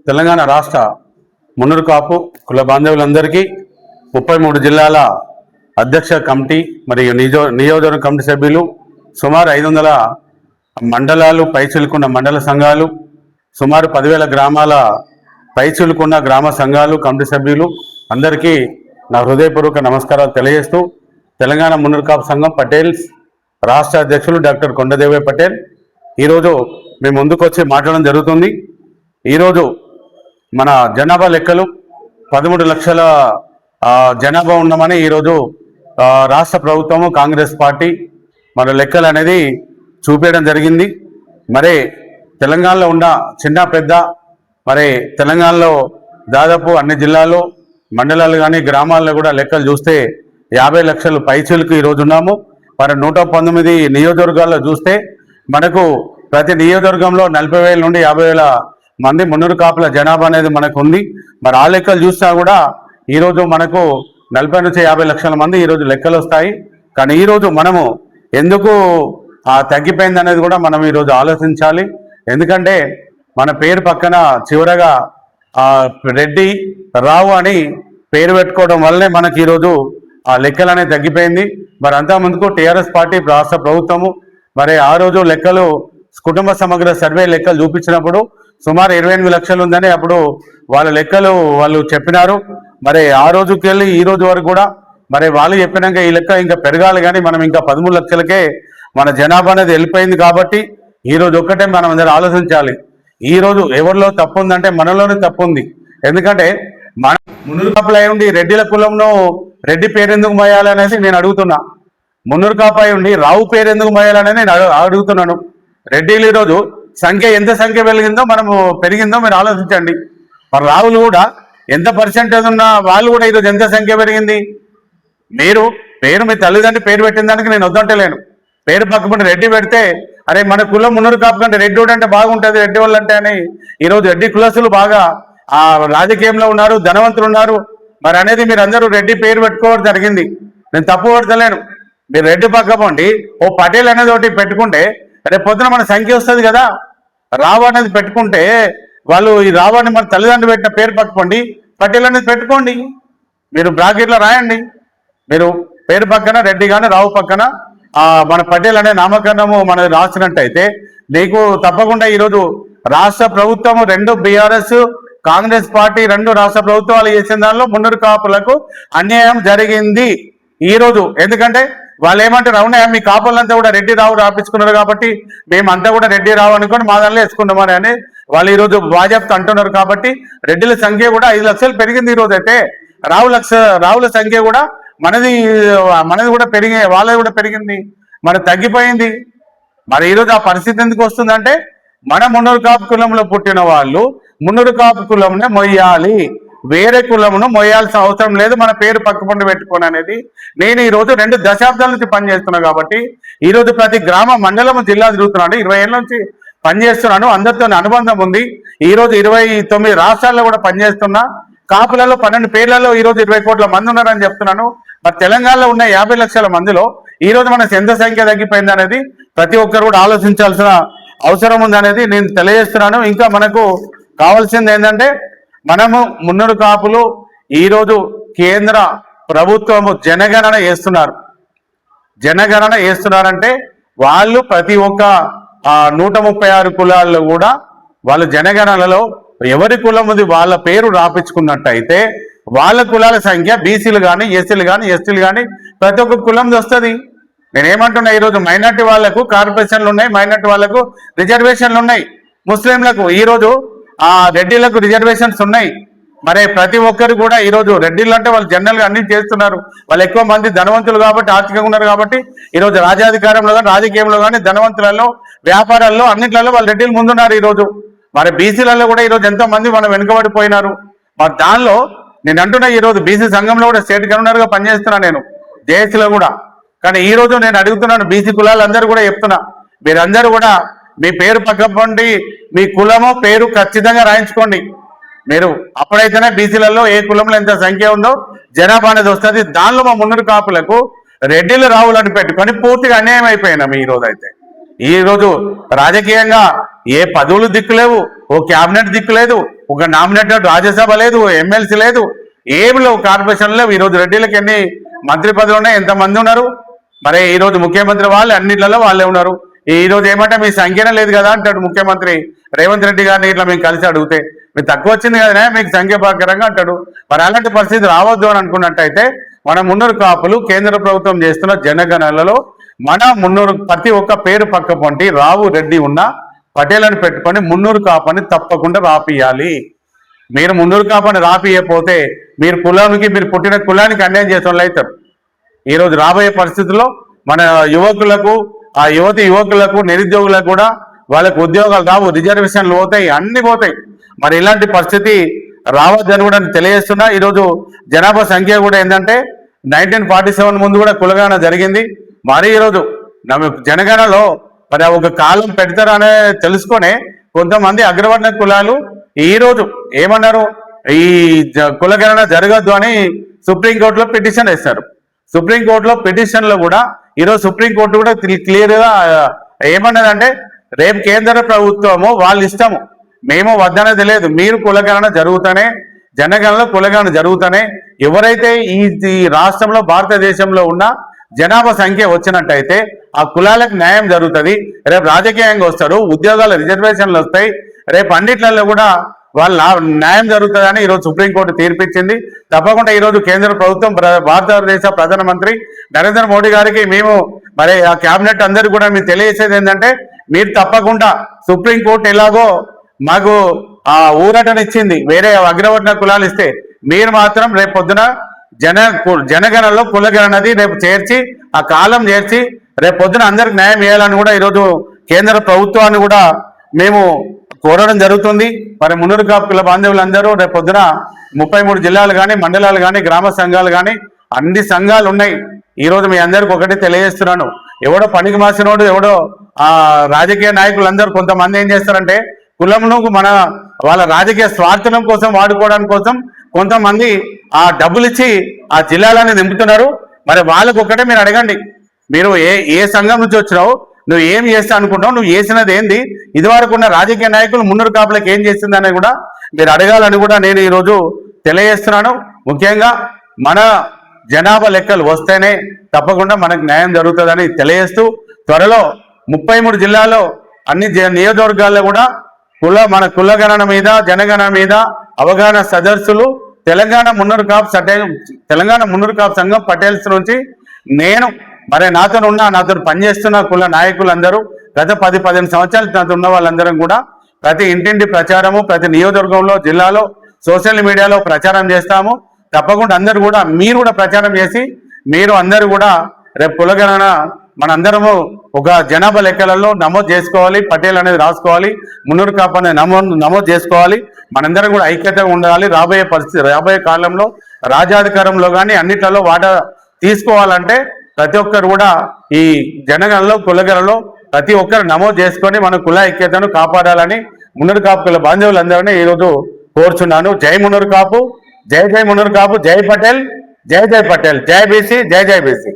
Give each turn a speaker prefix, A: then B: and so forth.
A: తెలంగాణ రాష్ట్ర మున్నూరు కాపు కుల బాంధవులందరికీ 33 జిల్లాల అధ్యక్ష కమిటీ మరియు నియోజకవర్గ కమిటీ సభ్యులు సుమారు 500 మండలాలు పైచిలుకున్న మండల సంఘాలు సుమారు 10,000 గ్రామాల పైచిలుకున్న గ్రామ సంఘాలు కమిటీ సభ్యులు అందరికీ నా హృదయపూర్వక నమస్కారాలు తెలియజేస్తూ తెలంగాణ మున్నూరు కాపు సంఘం పటేల్స్ రాష్ట్ర అధ్యక్షులు డాక్టర్ కొండదేవయ్య పటేల్ ఈరోజు మేము ముందుకు వచ్చి మాట్లాడడం జరుగుతుంది. ఈరోజు మన జనాభా లెక్కలు 13 లక్షల జనాభా ఉన్నామని ఈరోజు రాష్ట్ర ప్రభుత్వము కాంగ్రెస్ పార్టీ మన లెక్కలు అనేది చూపించడం జరిగింది. మరి తెలంగాణలో ఉన్న చిన్న పెద్ద మరి తెలంగాణలో దాదాపు అన్ని జిల్లాల్లో మండలాలు కానీ గ్రామాల్లో కూడా లెక్కలు చూస్తే 50 లక్షలు పైచీలకు ఈరోజు ఉన్నాము. మరి 119 నియోజకవర్గాల్లో చూస్తే మనకు ప్రతి నియోజకవర్గంలో 40,000 నుండి 50,000 మంది మున్నూరు కాపుల జనాభా అనేది మనకు ఉంది. మరి ఆ లెక్కలు చూసినా కూడా ఈరోజు మనకు 40 నుంచి 50 లక్షల మంది ఈరోజు లెక్కలు వస్తాయి. కానీ ఈరోజు మనము ఎందుకు తగ్గిపోయింది అనేది కూడా మనం ఈరోజు ఆలోచించాలి. ఎందుకంటే మన పేరు పక్కన చివరగా రెడ్డి రావు అని పేరు పెట్టుకోవడం వల్లనే మనకి ఈరోజు ఆ లెక్కలు అనేది తగ్గిపోయింది. మరి అంతా ముందుకు టీఆర్ఎస్ పార్టీ రాష్ట్ర ప్రభుత్వము మరి ఆ రోజు లెక్కలు కుటుంబ సమగ్ర సర్వే లెక్కలు చూపించినప్పుడు సుమారు 28 లక్షలు ఉందని అప్పుడు వాళ్ళ లెక్కలు వాళ్ళు చెప్పినారు. మరి ఆ రోజుకి వెళ్ళి ఈ రోజు వరకు కూడా మరి వాళ్ళు చెప్పినాక ఈ లెక్క ఇంకా పెరగాలి, కానీ మనం ఇంకా 13 లక్షలకే మన జనాభా అనేది వెళ్ళిపోయింది. కాబట్టి ఈరోజు ఒక్కటే మనం అందరూ ఆలోచించాలి. ఈరోజు ఎవరిలో తప్పు ఉందంటే మనలోనే తప్పు ఉంది. ఎందుకంటే మన మున్నూరు కాపులై ఉండి రెడ్డిల కులంలో రెడ్డి పేరు ఎందుకు మోయాలనేసి నేను అడుగుతున్నా. మున్నూరు కాపాయి ఉండి రావు పేరు ఎందుకు మోయాలనేది నేను అడుగుతున్నాను. రెడ్డిలు ఈరోజు ఎంత సంఖ్య పెరిగిందో మీరు ఆలోచించండి. మరి రావులు కూడా ఎంత పర్సెంటేజ్ ఉన్నా వాళ్ళు కూడా ఈరోజు ఎంత సంఖ్య పెరిగింది. మీ తల్లిదండ్రులు పేరు పెట్టిన దానికి నేను వద్దంటలేను. పేరు పక్కపడి రెడ్డి పెడితే అరే మన కులం మున్నూరు కాపు కంటే రెడ్డి అంటే బాగుంటుంది, రెడ్డి వాళ్ళు అంటే అని ఈరోజు రెడ్డి కులస్తులు బాగా రాజకీయంలో ఉన్నారు, ధనవంతులు ఉన్నారు. మరి అనేది మీరు అందరూ రెడ్డి పేరు పెట్టుకోవడం జరిగింది. నేను తప్పు పడతలేను. మీరు రెడ్డి పక్కపోండి ఓ పటేల్ అనేది ఒకటి పెట్టుకుంటే రేపు పొద్దున మన సంఖ్య వస్తుంది కదా. రావు అనేది పెట్టుకుంటే వాళ్ళు ఈ రావు అని మన తల్లిదండ్రులు పెట్టిన పేరు పక్కపోండి, పటేల్ అనేది పెట్టుకోండి. మీరు బ్రాకెట్లో రాయండి. మీరు పేరు పక్కన రెడ్డి కానీ రావు పక్కన మన పటేల్ అనే నామకరణము మనది రాసినట్టయితే నీకు తప్పకుండా ఈరోజు రాష్ట్ర ప్రభుత్వము 2 బీఆర్ఎస్ కాంగ్రెస్ పార్టీ 2 రాష్ట్ర ప్రభుత్వాలు చేసిన దానిలో మున్నూరు కాపులకు అన్యాయం జరిగింది ఈరోజు. ఎందుకంటే వాళ్ళు ఏమంటారు, అవునా మీ కాపులంతా కూడా రెడ్డి రావు రాపించుకున్నారు కాబట్టి మేమంతా కూడా రెడ్డి రావు అనుకొని మా దానిలో వేసుకున్నామని అని వాళ్ళు ఈరోజు భాజపా అంటున్నారు. కాబట్టి రెడ్డిల సంఖ్య కూడా 5 లక్షలు పెరిగింది. ఈరోజు అయితే రావుల సంఖ్య కూడా మనది కూడా వాళ్ళది కూడా పెరిగింది, మరి తగ్గిపోయింది. మరి ఈరోజు ఆ పరిస్థితి ఎందుకు వస్తుందంటే మన మున్నూరు కాపు కులంలో పుట్టిన వాళ్ళు మున్నూరు కాపు కులంనే మొయ్యాలి, వేరే కులమును మొయ్యాల్సిన అవసరం లేదు మన పేరు పక్కపండు పెట్టుకోని అనేది. నేను ఈరోజు 2 దశాబ్దాల నుంచి పనిచేస్తున్నా కాబట్టి ఈరోజు ప్రతి గ్రామ మండలం జిల్లా తిరుగుతున్నాను. 20 ఏళ్ళ నుంచి పనిచేస్తున్నాను, అందరితో అనుబంధం ఉంది. ఈరోజు 29 రాష్ట్రాల్లో కూడా పనిచేస్తున్నా. కాపులలో 12 పేర్లలో ఈరోజు 20 కోట్ల మంది ఉన్నారని చెప్తున్నాను. మరి తెలంగాణలో ఉన్న 50 లక్షల మందిలో ఈరోజు మన ఎంత సంఖ్య తగ్గిపోయింది అనేది ప్రతి ఒక్కరు కూడా ఆలోచించాల్సిన అవసరం ఉందనేది నేను తెలియజేస్తున్నాను. ఇంకా మనకు కావాల్సింది ఏంటంటే మనము మున్నూరు కాపులు ఈరోజు కేంద్ర ప్రభుత్వము జనగణన చేస్తున్నారంటే వాళ్ళు ప్రతి ఒక్క 136 కులాల్లో కూడా వాళ్ళు జనగణనలో ఎవరి కులం ఉంది వాళ్ళ పేరు రాపించుకున్నట్టయితే వాళ్ళ కులాల సంఖ్య బీసీలు కానీ ఎస్సీలు కానీ ఎస్టీలు కానీ ప్రతి ఒక్క కులం వస్తుంది. నేనేమంటున్నా, ఈరోజు మైనార్టీ వాళ్లకు కార్పొరేషన్లు ఉన్నాయి, మైనార్టీ వాళ్లకు రిజర్వేషన్లు ఉన్నాయి, ముస్లింలకు ఈరోజు రెడ్డిలకు రిజర్వేషన్స్ ఉన్నాయి. మరి ప్రతి ఒక్కరు కూడా ఈరోజు రెడ్డిలు అంటే వాళ్ళు జనరల్గా అన్ని చేస్తున్నారు. వాళ్ళు ఎక్కువ మంది ధనవంతులు కాబట్టి ఆర్థికంగా ఉన్నారు కాబట్టి ఈరోజు రాజాధికారంలో కానీ రాజకీయంలో కానీ ధనవంతులలో వ్యాపారాల్లో అన్నిట్లలో వాళ్ళు రెడ్డిలు ముందున్నారు ఈరోజు. మరి బీసీలలో కూడా ఈరోజు ఎంతో మంది మనం వెనుకబడిపోయినారు. మరి దానిలో నేను అంటున్నా, ఈరోజు బీసీ సంఘంలో కూడా స్టేట్ గవర్నర్గా పనిచేస్తున్నాను నేను జేఏసీలో కూడా. కానీ ఈరోజు నేను అడుగుతున్నాను బీసీ కులాలందరూ కూడా చెప్తున్నా, మీరందరూ కూడా మీ పేరు పక్కపండి, మీ కులము పేరు ఖచ్చితంగా రాయించుకోండి. మీరు అప్పుడైతేనే బీసీలలో ఏ కులంలో ఎంత సంఖ్య ఉందో జనాభా అనేది వస్తుంది. దానిలో మా మున్నూరు కాపులకు రెడ్డిలు రావులని పెట్టుకొని పూర్తిగా అన్యాయం అయిపోయినాం. ఈరోజు రాజకీయంగా ఏ పదవులు దిక్కులేవు, ఓ క్యాబినెట్ దిక్కులేదు, ఒక నామినేటెడ్ రాజ్యసభ లేదు, ఎమ్మెల్సీ లేదు, ఏమి లేవు, కార్పొరేషన్ లేవు. ఈరోజు రెడ్డిలకు ఎన్ని మంత్రి పదవులు ఉన్నాయి, ఎంతమంది ఉన్నారు? మరి ఈరోజు ముఖ్యమంత్రి వాళ్ళు అన్నిట్లలో వాళ్ళే ఉన్నారు. ఈరోజు ఏమంటే మీ సంఖ్యనే లేదు కదా అంటాడు ముఖ్యమంత్రి రేవంత్ రెడ్డి గారిని. ఇట్లా మేము కలిసి అడిగితే మీకు తక్కువ వచ్చింది కదా, మీకు సంఖ్యాపరంగా అంటాడు. మరి అలాంటి పరిస్థితి రావద్దు అని అనుకున్నట్టయితే మన మున్నూరు కాపులు కేంద్ర ప్రభుత్వం చేస్తున్న జనగణనలలో మన మున్నూరు ప్రతి ఒక్క పేరు పక్క పొంటి రావు రెడ్డి ఉన్న పటేల్ అని పెట్టుకొని మున్నూరు కాపని తప్పకుండా రాపియాలి. మీరు మున్నూరు కాపని రాపియకపోతే మీరు కులానికి, మీరు పుట్టిన కులానికి అన్యాయం చేసిన వాళ్ళు అవుతారు. ఈరోజు రాబోయే పరిస్థితుల్లో మన యువకులకు, ఆ యువకులకు, నిరుద్యోగులకు కూడా వాళ్ళకు ఉద్యోగాలు రావు, రిజర్వేషన్లు పోతాయి, అన్ని పోతాయి. మరి ఇలాంటి పరిస్థితి రావద్దని కూడా తెలియజేస్తున్నా. ఈరోజు జనాభా సంఖ్య కూడా ఏంటంటే 1947 ముందు కూడా కులగణన జరిగింది. మరి ఈరోజు జనగణనలో మరి ఒక కాలం పెడతారనే తెలుసుకొని కొంతమంది అగ్రవర్ణ కులాలు ఈరోజు ఏమన్నారు, ఈ కులగణన జరగద్దు అని సుప్రీంకోర్టులో పిటిషన్ వేస్తారు. సుప్రీంకోర్టులో పిటిషన్లో కూడా ఈరోజు సుప్రీంకోర్టు కూడా క్లియర్గా ఏమన్నదంటే రేపు కేంద్ర ప్రభుత్వము వాళ్ళ ఇష్టము, మేము వద్దనేది లేదు, మీరు కులగణన జరుగుతానే, జనగణనలో కులగణన జరుగుతానే ఎవరైతే ఈ రాష్ట్రంలో భారతదేశంలో ఉన్న జనాభా సంఖ్య వచ్చినట్టయితే ఆ కులాలకు న్యాయం జరుగుతుంది. రేపు రాజకీయంగా వస్తారు, ఉద్యోగాల రిజర్వేషన్లు వస్తాయి, రేపు అన్నిట్లలో కూడా వాళ్ళ న్యాయం జరుగుతుందని ఈరోజు సుప్రీంకోర్టు తీర్పిచ్చింది. తప్పకుండా ఈరోజు కేంద్ర ప్రభుత్వం, భారతదేశ ప్రధానమంత్రి నరేంద్ర మోడీ గారికి మేము మరి ఆ క్యాబినెట్ అందరికీ కూడా మీరు తెలియజేసేది ఏంటంటే మీరు తప్పకుండా సుప్రీంకోర్టు ఎలాగో మాకు ఆ ఊరటనిచ్చింది వేరే అగ్రవర్ణ కులాలు ఇస్తే, మీరు మాత్రం రేపు పొద్దున జనగణనలో కులగణనది రేపు చేర్చి ఆ కాలం చేర్చి రేపు పొద్దున అందరికి న్యాయం చేయాలని కూడా ఈరోజు కేంద్ర ప్రభుత్వాన్ని కూడా మేము కోరడం జరుగుతుంది. మరి మున్నూరు కాపు కుల బాంధవులందరూ రేపు పొద్దున 33 జిల్లాలు కానీ, మండలాలు కానీ, గ్రామ సంఘాలు కానీ అన్ని సంఘాలు ఉన్నాయి. ఈరోజు మీ అందరికి ఒకటి తెలియజేస్తున్నాను, ఎవడో పనికి మాసినోడు, ఎవడో రాజకీయ నాయకులందరూ కొంతమంది ఏం చేస్తారంటే కులంను వాళ్ళ రాజకీయ స్వార్థం కోసం వాడుకోవడానికి కోసం కొంతమంది ఆ డబ్బులు ఇచ్చి ఆ జిల్లాలని నింపుతున్నారు. మరి వాళ్ళకు ఒక్కటే మీరు అడగండి, మీరు ఏ సంఘం నుంచి వచ్చినావు, నువ్వు ఏం చేస్తా అనుకుంటావు, నువ్వు చేసినది ఏంది, ఇదివరకు ఉన్న రాజకీయ నాయకులు మున్నూరు కాపులకు ఏం చేసిందని కూడా మీరు అడగాలని కూడా నేను ఈరోజు తెలియజేస్తున్నాను. ముఖ్యంగా మన జనాభా లెక్కలు వస్తేనే తప్పకుండా మనకు న్యాయం జరుగుతుందని తెలియజేస్తూ త్వరలో 33 జిల్లాల్లో అన్ని నియోజకవర్గాల్లో కూడా మన కులగణన మీద, జనగణన మీద అవగాహన సదస్సులు తెలంగాణ మున్నూరు కాపు సంఘం పటేల్స్ నుంచి నేను మరి నాతో పనిచేస్తున్న కుల నాయకులందరూ గత 10-15 సంవత్సరాలు నాతో ఉన్న వాళ్ళందరం కూడా ప్రతి ఇంటింటి ప్రచారము, ప్రతి నియోజకవర్గంలో, జిల్లాలో సోషల్ మీడియాలో ప్రచారం చేస్తాము. తప్పకుండా అందరూ కూడా మీరు కూడా ప్రచారం చేసి మీరు అందరూ కూడా రేపు కులగణన మనందరము ఒక జనాభా లెక్కలలో నమోదు చేసుకోవాలి, పటేల్ అనేది రాసుకోవాలి, మున్నూరు కాపు అనేది నమోదు చేసుకోవాలి. మనందరం కూడా ఐక్యతగా ఉండాలి. రాబోయే కాలంలో రాజ్యాధికారంలో కానీ అన్నిట్లలో వాటా తీసుకోవాలంటే ప్రతి ఒక్కరు కూడా ఈ జనగణనలో, కులగణనలో ప్రతి ఒక్కరు నమోదు చేసుకొని మన కుల ఐక్యతను కాపాడాలని మున్నూరు కాపు కుల బాంధవులందరినీ ఈరోజు కోరుచున్నాను. జై మున్నూరు కాపు, జై మున్నూరు కాపు, జై పటేల్, జై పటేల్, జై బీసీ, జై బీసీ.